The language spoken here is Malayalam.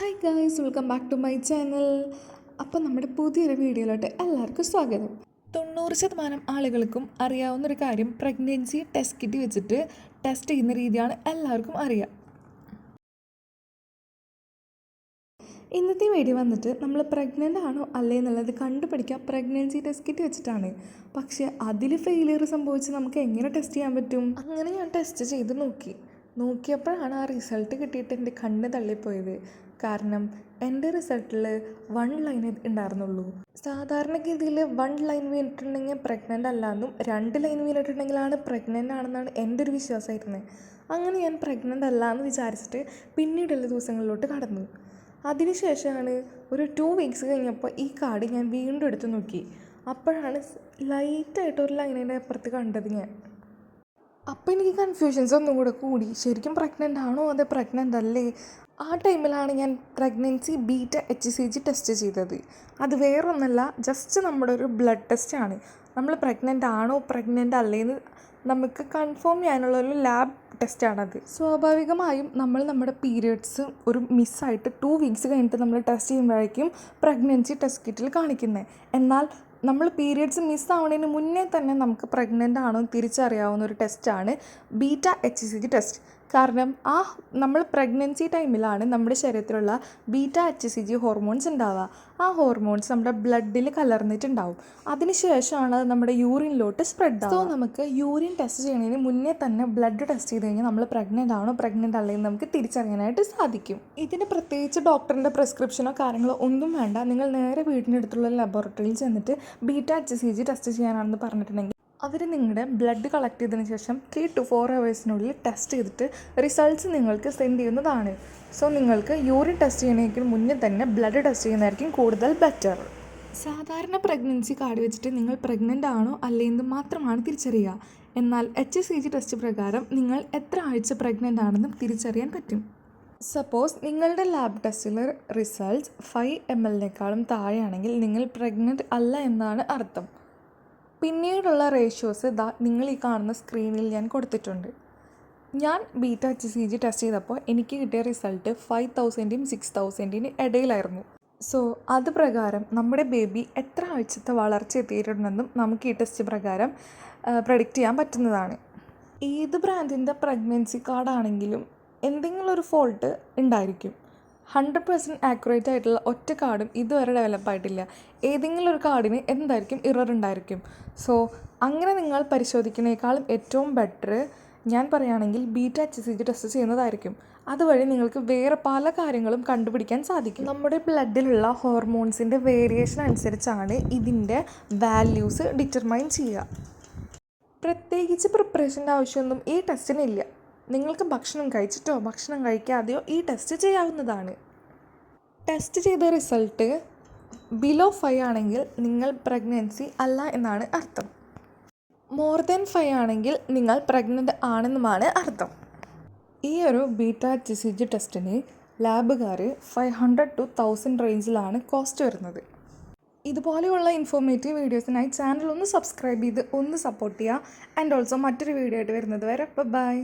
Hi guys, welcome back to my channel. അപ്പോൾ നമ്മുടെ പുതിയൊരു വീഡിയോയിലോട്ട് എല്ലാവർക്കും സ്വാഗതം. 90% ആളുകൾക്കും അറിയാവുന്നൊരു കാര്യം പ്രഗ്നൻസി ടെസ്റ്റ് കിറ്റ് വെച്ചിട്ട് ടെസ്റ്റ് ചെയ്യുന്ന രീതിയാണ് എല്ലാവർക്കും അറിയാം. ഇന്നത്തെ വീഡിയോ വന്നിട്ട് നമ്മൾ പ്രഗ്നൻ്റ് ആണോ അല്ലേ എന്നുള്ളത് കണ്ടുപിടിക്കുക പ്രഗ്നൻസി ടെസ്റ്റ് കിറ്റ് വെച്ചിട്ടാണ്. പക്ഷേ അതിൽ ഫെയിലിയർ സംഭവിച്ച് നമുക്ക് എങ്ങനെ ടെസ്റ്റ് ചെയ്യാൻ പറ്റും? അങ്ങനെ ഞാൻ ടെസ്റ്റ് ചെയ്ത് നോക്കിയപ്പോഴാണ് ആ റിസൾട്ട് കിട്ടിയിട്ട് എൻ്റെ കണ്ണ് തള്ളിപ്പോയത്. കാരണം എൻ്റെ റിസൾട്ടിൽ 1 ലൈൻ ഉണ്ടായിരുന്നുള്ളൂ. സാധാരണഗതിയിൽ 1 ലൈൻ വീണിട്ടുണ്ടെങ്കിൽ പ്രഗ്നൻ്റ് അല്ലാന്നും 2 ലൈൻ വീണിട്ടുണ്ടെങ്കിലാണ് പ്രഗ്നൻ്റ് ആണെന്നാണ് എൻ്റെ ഒരു വിശ്വാസമായിരുന്നത്. അങ്ങനെ ഞാൻ പ്രഗ്നൻ്റ് അല്ല എന്ന് വിചാരിച്ചിട്ട് പിന്നീടുള്ള ദിവസങ്ങളിലോട്ട് കടന്നു. അതിനുശേഷമാണ് ഒരു 2 വീക്സ് കഴിഞ്ഞപ്പോൾ ഈ കാർഡ് ഞാൻ വീണ്ടും എടുത്ത് നോക്കി. അപ്പോഴാണ് ലൈറ്റായിട്ട് ഒരു ലൈനിൻ്റെ അപ്പുറത്ത് കണ്ടത് ഞാൻ. അപ്പോൾ എനിക്ക് കൺഫ്യൂഷൻസ് ഒന്നും കൂടെ കൂടി. ശരിക്കും പ്രഗ്നൻ്റ് ആണോ അതോ പ്രഗ്നൻ്റ് അല്ലേ? ആ ടൈമിലാണ് ഞാൻ പ്രഗ്നൻസി BETA-HCG ടെസ്റ്റ് ചെയ്തത്. അത് വേറൊന്നല്ല, ജസ്റ്റ് നമ്മുടെ ഒരു ബ്ലഡ് ടെസ്റ്റാണ്. നമ്മൾ പ്രഗ്നൻ്റ് ആണോ പ്രഗ്നൻ്റ് അല്ലേന്ന് നമുക്ക് കൺഫേം ചെയ്യാനുള്ളൊരു ലാബ് ടെസ്റ്റാണത്. സ്വാഭാവികമായും നമ്മുടെ പീരിയഡ്സ് ഒരു മിസ്സായിട്ട് 2 വീക്സ് കഴിഞ്ഞിട്ട് നമ്മൾ ടെസ്റ്റ് ചെയ്യുമ്പോഴേക്കും പ്രഗ്നൻസി ടെസ്റ്റ് കിറ്റിൽ കാണിക്കുന്നത്. എന്നാൽ നമ്മൾ പീരിയഡ്സ് മിസ്സാവുന്നതിന് മുന്നേ തന്നെ നമുക്ക് പ്രഗ്നൻ്റ് ആണോ എന്ന് തിരിച്ചറിയാവുന്ന ഒരു ടെസ്റ്റാണ് BETA-HCG ടെസ്റ്റ്. കാരണം നമ്മൾ പ്രഗ്നൻസി ടൈമിലാണ് നമ്മുടെ ശരീരത്തിലുള്ള BETA-HCG ഹോർമോൺസ് ഉണ്ടാവുക. ആ ഹോർമോൺസ് നമ്മുടെ ബ്ലഡിൽ കലർന്നിട്ടുണ്ടാവും. അതിനുശേഷമാണ് അത് നമ്മുടെ യൂറിനിലോട്ട് സ്പ്രെഡ് ആവുക. സോ നമുക്ക് യൂറിൻ ടെസ്റ്റ് ചെയ്യുന്നതിന് മുന്നേ തന്നെ ബ്ലഡ് ടെസ്റ്റ് ചെയ്ത് കഴിഞ്ഞാൽ നമ്മൾ പ്രഗ്നൻ്റ് ആണോ പ്രഗ്നൻ്റ് അല്ലെന്ന് നമുക്ക് തിരിച്ചറിയാനായിട്ട് സാധിക്കും. ഇതിന് പ്രത്യേകിച്ച് ഡോക്ടറിൻ്റെ പ്രിസ്ക്രിപ്ഷനോ കാര്യങ്ങളോ ഒന്നും വേണ്ട. നിങ്ങൾ നേരെ വീടിനടുത്തുള്ള ലബോറട്ടറിയിൽ ചെന്നിട്ട് BETA-HCG ടെസ്റ്റ് ചെയ്യാനാണെന്ന് പറഞ്ഞിട്ടുണ്ടെങ്കിൽ അവർ നിങ്ങളുടെ ബ്ലഡ് കളക്ട് ചെയ്തതിന് ശേഷം 3 to 4 hours ടെസ്റ്റ് ചെയ്തിട്ട് റിസൾട്ട്സ് നിങ്ങൾക്ക് സെൻഡ് ചെയ്യുന്നതാണ്. സോ നിങ്ങൾക്ക് യൂറിൻ ടെസ്റ്റ് ചെയ്യുന്നതിന് മുന്നേ തന്നെ ബ്ലഡ് ടെസ്റ്റ് ചെയ്യുന്നതായിരിക്കും കൂടുതൽ ബെറ്റർ. സാധാരണ പ്രഗ്നൻസി കാർഡ് വെച്ചിട്ട് നിങ്ങൾ പ്രഗ്നൻ്റ് ആണോ അല്ലേന്ന് മാത്രമാണ് തിരിച്ചറിയുക. എന്നാൽ HCG ടെസ്റ്റ് പ്രകാരം നിങ്ങൾ എത്ര ആഴ്ച പ്രഗ്നൻ്റ് ആണെന്നും തിരിച്ചറിയാൻ പറ്റും. സപ്പോസ് നിങ്ങളുടെ ലാബ് ടെസ്റ്റിലെ റിസൾട്ട്സ് 5 ml താഴെയാണെങ്കിൽ നിങ്ങൾ പ്രഗ്നൻ്റ് അല്ല എന്നാണ് അർത്ഥം. പിന്നീടുള്ള റേഷ്യോസ് നിങ്ങൾ ഈ കാണുന്ന സ്ക്രീനിൽ ഞാൻ കൊടുത്തിട്ടുണ്ട്. ഞാൻ BETA-HCG ടെസ്റ്റ് ചെയ്തപ്പോൾ എനിക്ക് കിട്ടിയ റിസൾട്ട് 5000-നും 6000-നും ഇടയിലായിരുന്നു. സോ അത് പ്രകാരം നമ്മുടെ ബേബി എത്ര ആഴ്ചത്തെ വളർച്ച എത്തിയിട്ടുണ്ടെന്നും നമുക്ക് ഈ ടെസ്റ്റ് പ്രകാരം പ്രഡിക്റ്റ് ചെയ്യാൻ പറ്റുന്നതാണ്. ഏത് ബ്രാൻഡിൻ്റെ പ്രഗ്നൻസി കാർഡാണെങ്കിലും എന്തെങ്കിലും ഒരു ഫോൾട്ട് ഉണ്ടായിരിക്കും. 100% ആക്യുറേറ്റ് ആയിട്ടുള്ള ഒറ്റ കാർഡും ഇതുവരെ ഡെവലപ്പായിട്ടില്ല. ഏതെങ്കിലും ഒരു കാർഡിന് എന്തായിരിക്കും ഇറർ ഉണ്ടായിരിക്കും. സോ അങ്ങനെ നിങ്ങൾ പരിശോധിക്കുന്നതിനേക്കാളും ഏറ്റവും ബെറ്റർ ഞാൻ പറയുകയാണെങ്കിൽ BETA-HCG ടെസ്റ്റ് ചെയ്യുന്നതായിരിക്കും. അതുവഴി നിങ്ങൾക്ക് വേറെ പല കാര്യങ്ങളും കണ്ടുപിടിക്കാൻ സാധിക്കും. നമ്മുടെ ബ്ലഡിലുള്ള ഹോർമോൺസിൻ്റെ വേരിയേഷൻ അനുസരിച്ചാണ് ഇതിൻ്റെ വാല്യൂസ് ഡിറ്റർമൈൻ ചെയ്യുക. പ്രത്യേകിച്ച് പ്രിപ്പറേഷൻ്റെ ആവശ്യമൊന്നും ഈ ടെസ്റ്റിനില്ല. നിങ്ങൾക്ക് ഭക്ഷണം കഴിച്ചിട്ടോ ഭക്ഷണം കഴിക്കാതെയോ ഈ ടെസ്റ്റ് ചെയ്യാവുന്നതാണ്. ടെസ്റ്റ് ചെയ്ത റിസൾട്ട് ബിലോ 5 ആണെങ്കിൽ നിങ്ങൾ പ്രഗ്നൻസി അല്ല എന്നാണ് അർത്ഥം. മോർ ദാൻ 5 ആണെങ്കിൽ നിങ്ങൾ പ്രഗ്നൻ്റ് ആണെന്നുമാണ് അർത്ഥം. ഈ ഒരു BETA-HCG ടെസ്റ്റിന് ലാബുകാർ 500 to 1000 റേഞ്ചിലാണ് കോസ്റ്റ് വരുന്നത്. ഇതുപോലെയുള്ള ഇൻഫോർമേറ്റീവ് വീഡിയോസിനായി ചാനൽ ഒന്ന് സബ്സ്ക്രൈബ് ചെയ്ത് ഒന്ന് സപ്പോർട്ട് ചെയ്യുക. ആൻഡ് ഓൾസോ മറ്റൊരു വീഡിയോ ആയിട്ട് വരുന്നത് വരെ ബൈ.